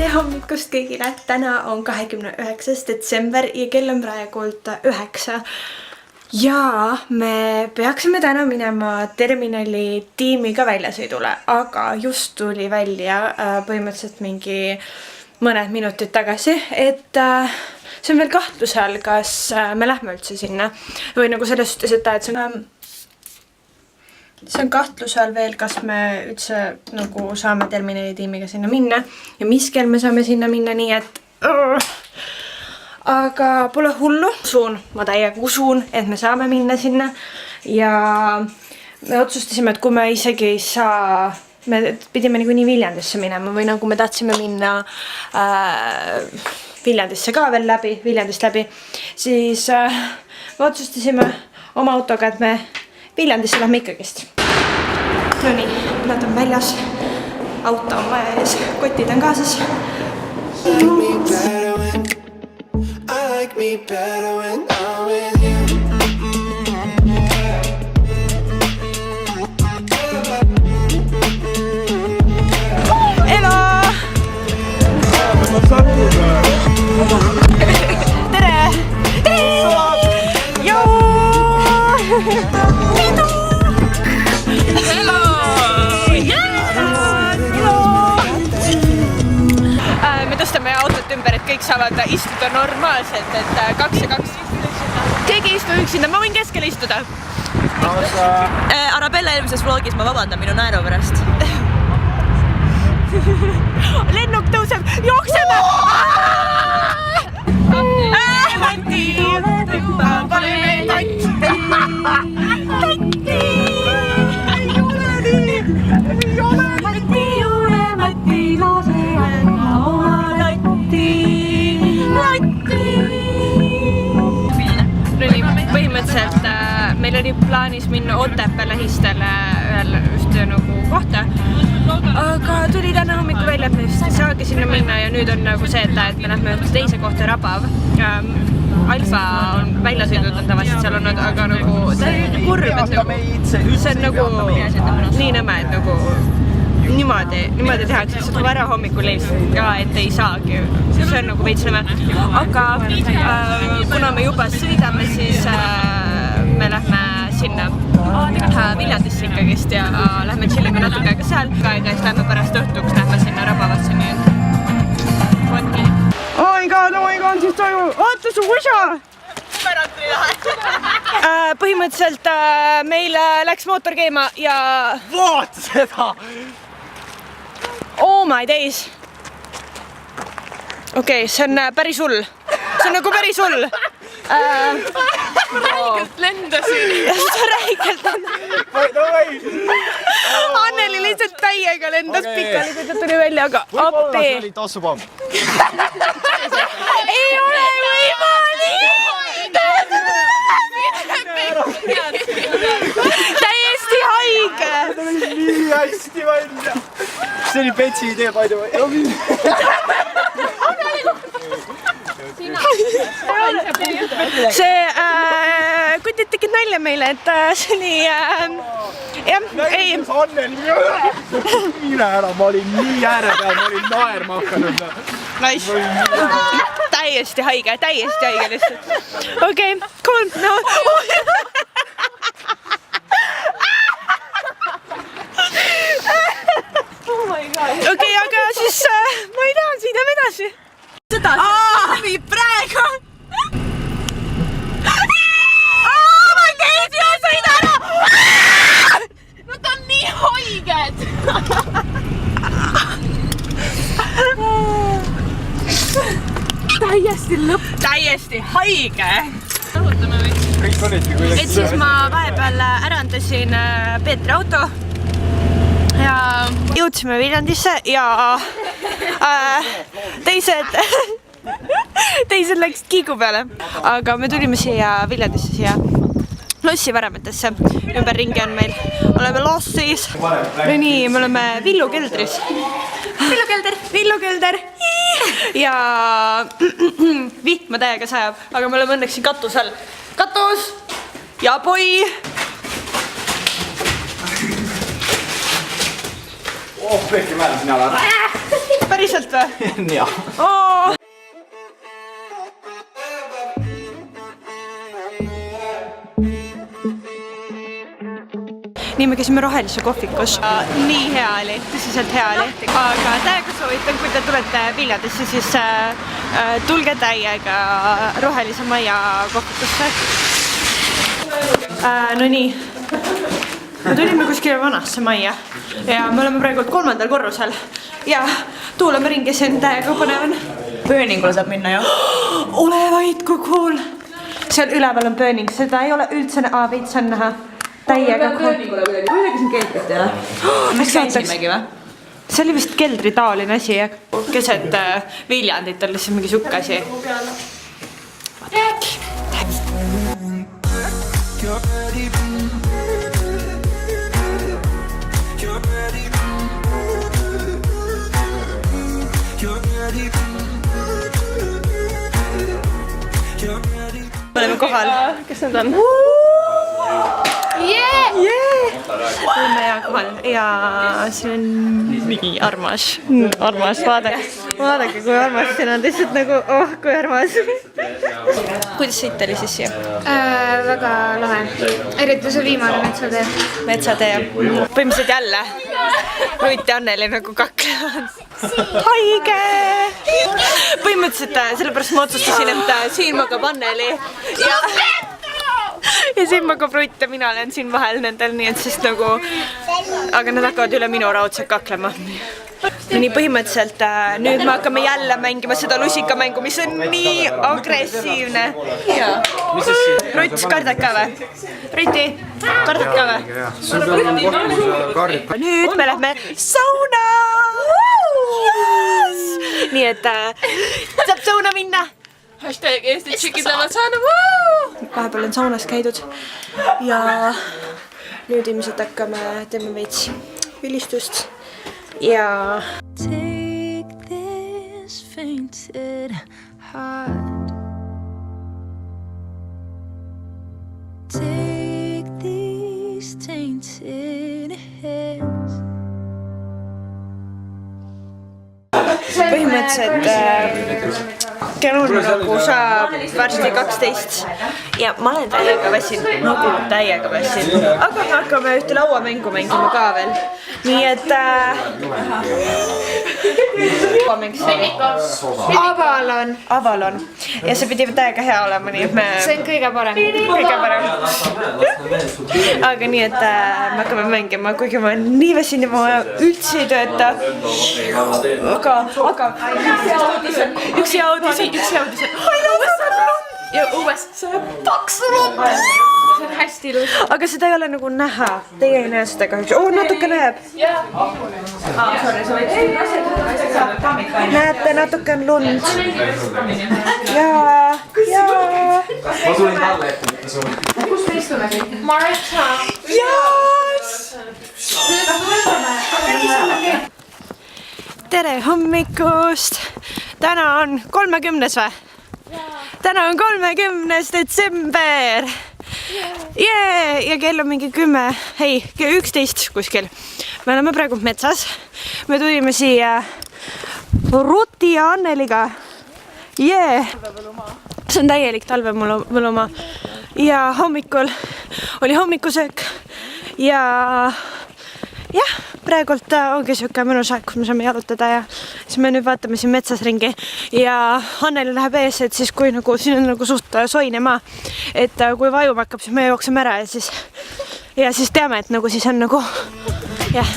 tere hommikust kõigile! Täna on 29. detsember ja kell on praegult 9. Ja me peaksime täna minema terminali tiimiga väljasõidule, aga just tuli välja põhimõtteliselt mingi mõned minutid tagasi, et see on veel kahtluse all, kas me lähme üldse sinna. Või nagu selles suhtes, et see on kahtluse all veel, kas me üldse nagu saame terminali tiimiga sinna minna ja mis kell me saame sinna minna, nii et aga pole hullu. Ma täiega usun, et me saame minna sinna ja me otsustasime, et kui me isegi ei saa, me pidime nii Viljandisse minema või nagu me tahtsime minna Viljandisse ka veel Viljandist läbi, siis me otsustasime oma autoga, et me Viljandisse lähme ikkagist. No nii, nad on väljas, auto on vaja ees, kotid on kaasas. Elo! Tere! Me autot ümber, et kõik saavad istuda normaalselt, et 2 ja 2. Keegi ei istu üksinda, ma võin keskel istuda. Arabella eelmises vlogis ma vabandan minu naeru pärast. Lennuk tõuseb, jookseme! Põhimõtteliselt meil oli plaanis minna Otepää lähistele ühte nagu kohta, aga tuli täna hommiku välja, et me vist ei saagi sinna minna ja nüüd on nagu see, et me lähme ühte teise kohta Rabav. Alfa on väljasõidud on tavaliselt seal olnud, aga nagu ta on kurb, et nagu see on nagu nii nõme, et nagu niimoodi tehakse, see tuleb ära hommikul lihtsalt ka, et ei saagi. See on nagu veits nõme. Aga kuna me juba sõidame, siis me lähme sinna Viljandisse ikkagist ja lähme chillime natuke aega seal. Ka aega eest lähme pärast õhtuks, lähme sinna Rabavasse nii. Oh my god, siis toimu. Oota su usa! Põhimõtteliselt meil läks mootor keema ja... Vaata seda! Oh my days! Okei, see on päris hull. See on nagu päris hull. Räigelt lendasin. Sa räigelt lendasin. Anneli lihtsalt täiega lendas pikali, kui ta tuli välja, aga appi. Võib-olla see oli tassupamm. Ei ole võimalik! Täiesti haige! See oli nii hästi välja. See oli Petsi idee, by the way. See kutid tegid nalja meile, et see oli jah, ei. Mine ära, ma olin nii ääre peal, ma olin naerma hakanud. Nice. Täiesti haige lihtsalt. Okei, cool. No. Okei, aga siis ma ei taha, sõidame edasi. Seda viib praegu. Ma teed ja sõida ära! Nad on nii haiged. Täiesti haige. Rahutame või? Kõik olidki kuidagi. Et siis ma vahepeal ära andasin Peetri auto ja jõudsime Viljandisse ja teised läksid kiigu peale, aga me tulime siia Viljandisse, siia lossi väramatesse. Ümber ringi on meil, oleme lossis. No nii, me oleme Villu keldris. Villu kelder. Ja vihma täiega sajab, aga me oleme õnneks siin katus all. Katus! Ja poi! Oh, Pekki määrab sinna ala. päriselt või? Jah. Nii me käisime Rohelise kohvikus. Nii hea oli, tõsiselt hea oli. Aga täiega soovitan, kui te tulete Viljandisse, siis tulge täiega Rohelise Maja kohvikusse. No nii, me tulime kuskile vanasse majja ja me oleme praegu 3. korrusel ja tuulame ringi, see on täiega põnev. Pööningule saab minna ju. Ole vaid, kui cool. Seal üleval on pööning, seda ei ole üldse veits on näha. Täiega cool. Kuidagi siin keeltest ei ole. Me käisimegi või? See oli vist keldritaoline asi, keset Viljandit on lihtsalt mingi sukk asi. Me oleme kohal. Kes need on? Oleme hea kohal ja see on nii armas. Armas, vaadake kui armas siin on, lihtsalt nagu, kui armas. Kuidas sõit oli siis siia? Väga lahe. Eriti see viimane metsatee. Metsatee. Põhimõtteliselt jälle Ruut ja Anneli nagu kaklevad. Haige! Põhimõtteliselt sellepärast ma otsustasin, et siin magab Anneli ja siin magab Ruut ja mina olen siin vahel nendel, nii et siis nagu, aga nad hakkavad üle minu raudselt kaklema. Nii põhimõtteliselt nüüd me hakkame jälle mängima seda lusikamängu, mis on nii agressiivne. Rutt, kardad ka või? Ruti, kardad ka või? Nüüd me lähme sauna! Nii et saab sauna minna. Hashtag Eesti tšikid lähevad saana. Vahepeal on saunas käidud ja nüüd ilmselt hakkame teeme veits vilistust ja Take this fainted heart. Take these tainted hands. põhimõtteliselt kell on nagu saab varsti 12 ja ma olen täiega väsinud, nagu täiega väsinud, aga me hakkame ühte lauamängu mängima ka veel, nii et Avalon ja see pidi täiega hea olema, nii et me See on kõige parem. aga nii, et me hakkame mängima, kuigi ma olen nii väsinud ja ma üldse ei tööta, aga üks hea uudis on ja uues paksunud. See on hästi ilus. Aga seda ei ole nagu näha, teie ei näe seda kahjuks. Natuke näeb. Näete, natuke on lund. Jaa. Ma tulin talle ette, mitte sulle. Kus me istume kõik? Marta. Tere hommikust! Täna on 30. või? Täna on 30. detsember! Ja kell on mingi 11 kuskil. Me oleme praegu metsas. Me tulime siia Ruti ja Anneliga. See on täielik talvemõlumaa. Ja hommikul oli hommikusöök. Ja jah, praegult ongi siuke mõnus aeg, kus me saame jalutada ja siis me nüüd vaatame siin metsas ringi ja Anneli läheb ees, et siis kui nagu siin on nagu suht soine maa, et kui vajuma hakkab, siis me jookseme ära ja siis teame, et nagu siis on nagu jah.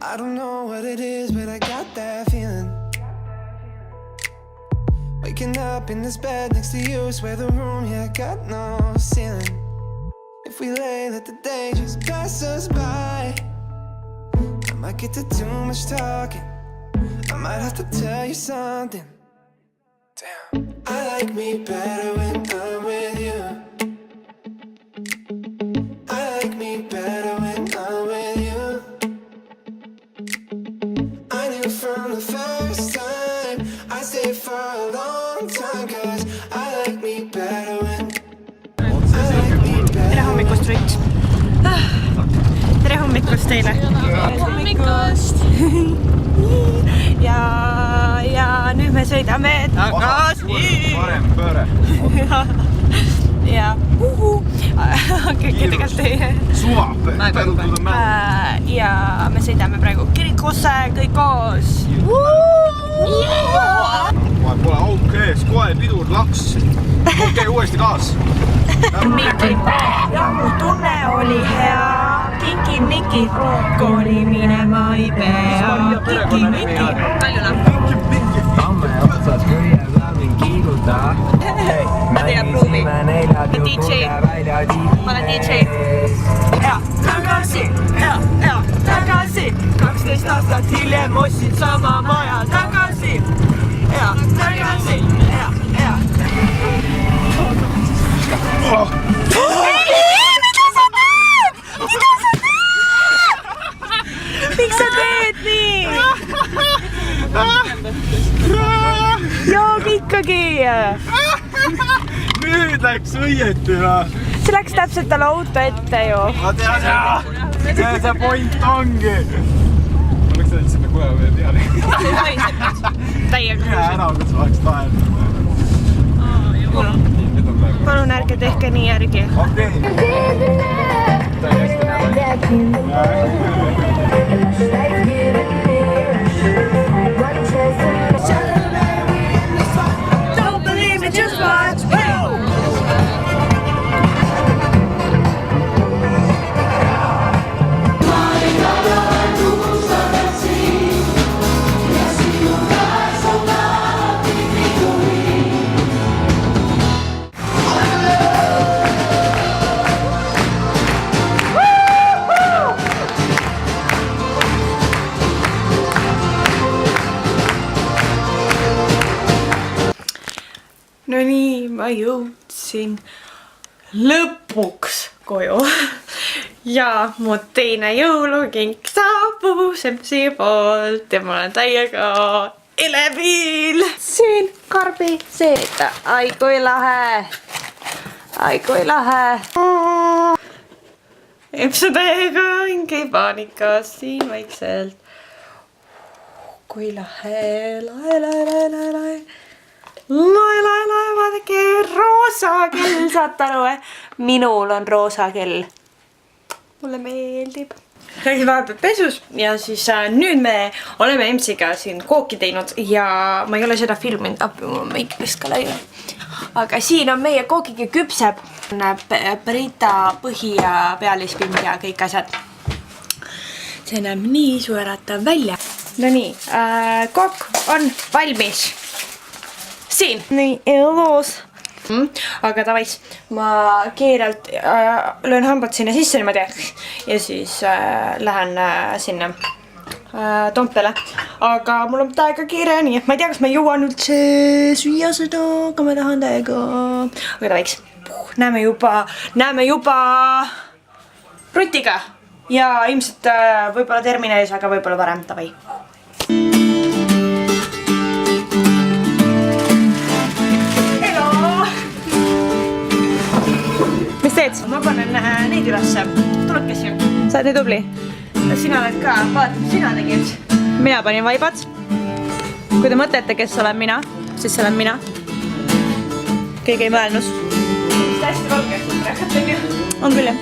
I don't know what it is, but I got that feeling. Waking up in this bed next to you, swear the room, yeah, got no ceiling. If we lay, let the day just pass us by. I might get to too much talking. I might have to tell you something. Damn. I like me better when I'm with you. I like me better when I'm with you. I knew from the first time I stayed for a long time, 'cause I like me better trutt. Tere hommikust teile! Tere hommikust! ja nüüd me sõidame tagasi! Parem pööre! ja tegelikult ei... Suva! ja me sõidame praegu kirikusse kõik koos! Pole auk ees, kohe pidur laks! Okei, uuesti kaas! Ja mu tunne oli hea, kiki-miki, kooli minema ei pea, kiki-miki. Kaljula. Amme otsas köie lämmin kiiguta. Ma tean pruuvi. DJ. Ma olen DJ. Ja, tagasi. 12 aastat hiljem ostsin sama maja tagasi. Ja, tagasi. Miks sa teed nii? Joog ikkagi! Nüüd läks õieti, See läks täpselt talle auto ette ju. Ma tean, see point ongi. Ma läks ainult sinna koja veel peale. Täiega Ära, kus oleks lahe. palun ärge tehke nii järgi. Okei. Don't believe me, just watch. No nii, ma jõudsin lõpuks koju ja mu teine jõulukink saabus MC poolt ja ma olen täiega elevil. Siin karbi seeta, ai kui lahe, ai kui lahe. MC täiega hingi paanikas siin vaikselt. Kui lahe, lahe. Lai, vaadake, roosa kell, saate aru, minul on roosa kell. Mulle meeldib. Käisin vahepeal pesus ja siis nüüd me oleme MC-ga siin kooki teinud ja ma ei ole seda filminud, appi mul on meik vist ka läinud. Aga siin on meie kookigi küpseb. Brita põhi ja pealispind ja kõik asjad. See näeb nii sueratav välja. No nii, kook on valmis. Siin. Nii, elus. Aga tavais, ma kiirelt löön hambad sinna sisse niimoodi ja siis lähen sinna Toompeale. Aga mul on täiega kiire, nii et ma ei tea, kas ma jõuan üldse süüa seda, aga ma tahan täiega. Aga tavaiks, näeme juba rutiga ja ilmselt võib-olla terminalis, aga võib-olla varem, tavai. Ma panen neid ülesse. Tuled kes ju? Sa oled nii tubli. Sina oled ka, vaata, sina tegid. Mina panin vaibad. Kui te mõtlete, kes olen mina, siis see olen mina. Keegi ei mõelnud. Hästi valgest on praegu tegid. On küll jah.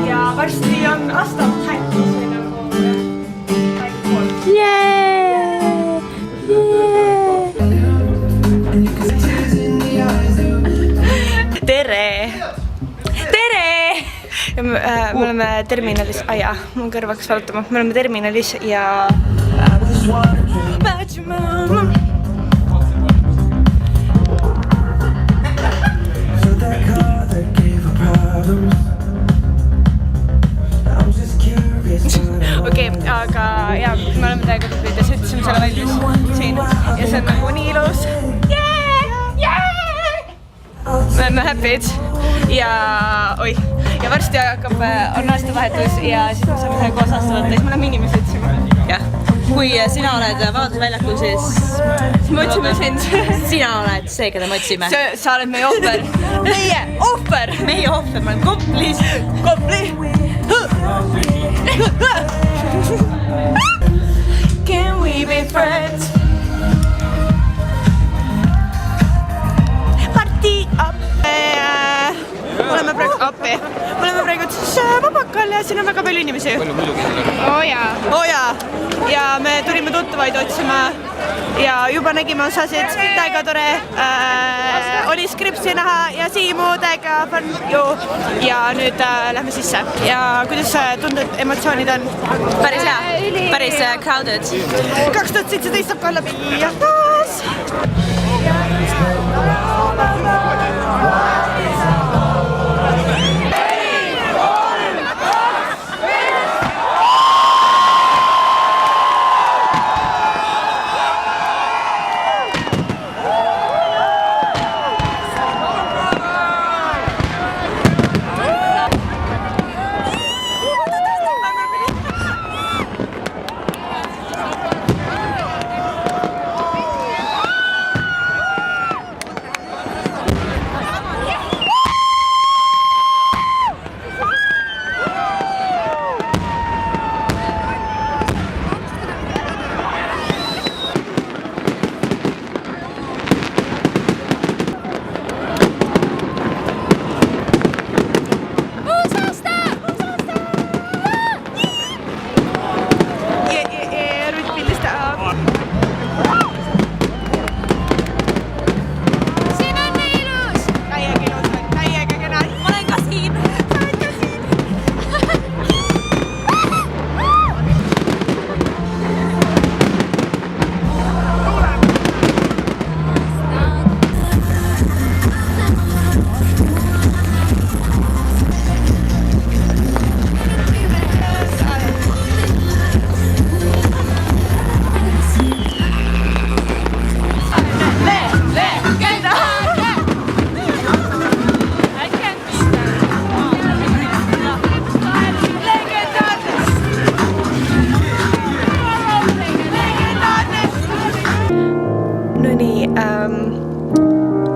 Ja varsti on aastavahet. Tere! Me oleme terminalis, mu kõrvaks valutama, me oleme terminalis ja okei, aga ja me oleme täiega tublid ja sõitsime selle valmis siin ja see on nagu nii ilus. Me oleme happy'd ja oi, ja varsti hakkab, on aastavahetus ja siis me saame ühe koos aasta võtta, siis me oleme inimesed siin. Jah, kui sina oled Vabadusväljakul, siis me otsime sind. sina oled see, keda me otsime. Sa oled meie ohver. Meie ohver. Meie ohver, ma olen Koplis. Kopli. Can we be friends? Party up. Oleme praegu appi. Oleme praegu Vabakal ja siin on väga palju inimesi. oo jaa. Oo jaa. Ja me tulime tuttavaid otsima ja juba nägime osasid, täiega tore. Oli Skripsi näha ja Siimu täiega fun ju. Ja nüüd lähme sisse. Ja kuidas tunded, emotsioonid on? Päris hea, päris crowded. 2017 saab ka läbi ja taas.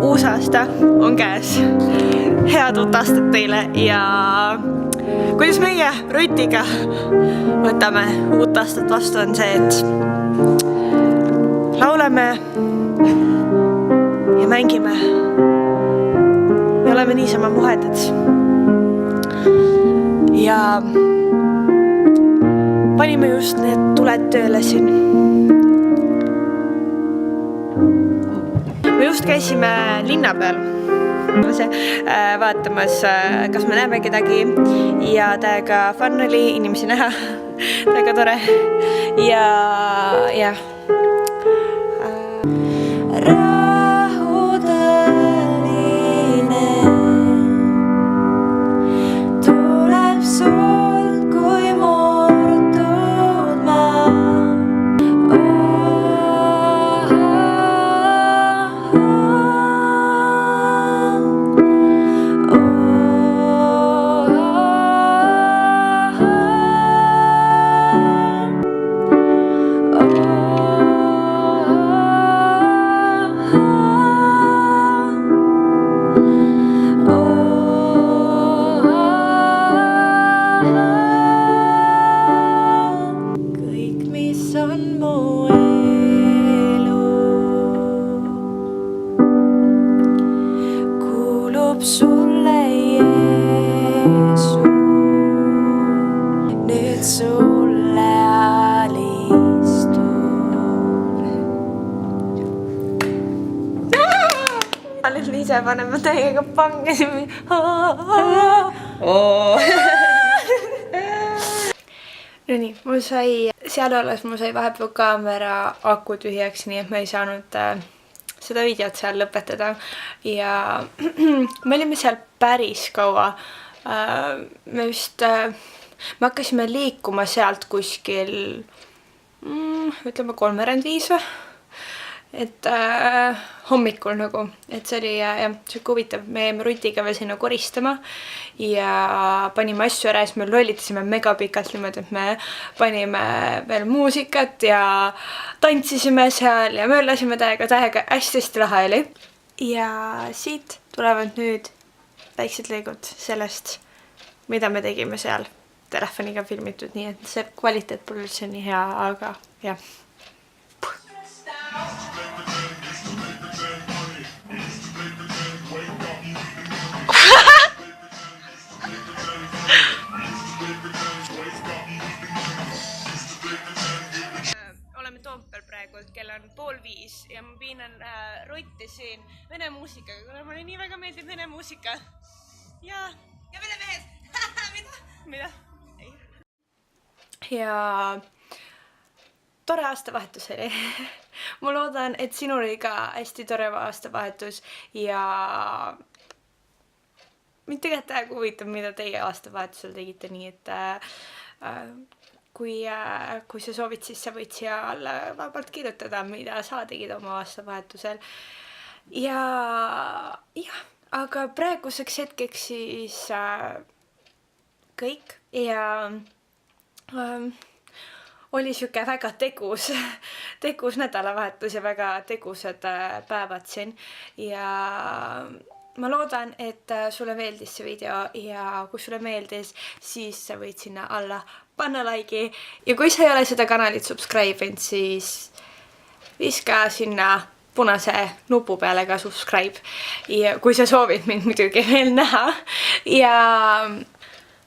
Uus aasta on käes. Head uut aastat teile ja kuidas meie Rutiga võtame uut aastat vastu on see, et laulame ja mängime ja oleme niisama muhedad ja panime just need tuled tööle siin. Me just käisime linna peal vaatamas, kas me näeme kedagi ja täiega fun oli inimesi näha, täiega tore ja rahutõeline tuleb sul kui murtud maa. Sulle Jeesus, nüüd sulle alistub. Alles ise paneme täiega pange. No nii, mul sai seal olles vahepeal kaamera aku tühjaks, nii et ma ei saanud seda videot seal lõpetada ja me olime seal päris kaua. Me hakkasime liikuma sealt kuskil ütleme 3:35 et hommikul nagu, et see oli jah, siuke huvitav, me jäime Rutiga veel sinna koristama ja panime asju ära ja siis me lollitasime mega pikalt niimoodi, et me panime veel muusikat ja tantsisime seal ja möllasime täiega, hästi lahe oli. Ja siit tulevad nüüd väiksed lõigud sellest, mida me tegime seal telefoniga filmitud, nii et see kvaliteet pole üldse nii hea, aga jah. Oleme Toompeal praegu, kell on 4:30 ja ma piinan Rutti siin vene muusikaga, kuna mulle nii väga meeldib vene muusika. Ja vene mehed! Mida? Ei. Ja tore aastavahetus oli. Ma loodan, et sinul oli ka hästi tore aastavahetus ja mind tegelikult täiega huvitab, mida teie aastavahetusel tegite, nii et kui sa soovid, siis sa võid siia alla vabalt kirjutada, mida sa tegid oma aastavahetusel. Ja jah, aga praeguseks hetkeks siis kõik ja oli siuke väga tegus nädalavahetus ja väga tegusad päevad siin ja ma loodan, et sulle meeldis see video ja kui sulle meeldis, siis sa võid sinna alla panna like'i ja kui sa ei ole seda kanalit subscribe inud, siis viska sinna punase nupu peale ka subscribe ja kui sa soovid mind muidugi veel näha ja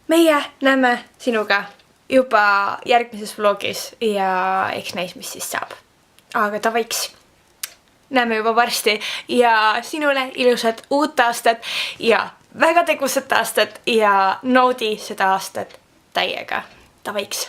meie näeme sinuga juba järgmises vlogis ja eks näis, mis siis saab. Aga davaiks. Näeme juba varsti ja sinule ilusat uut aastat ja väga tegusat aastat ja naudi seda aastat täiega. Davaiks.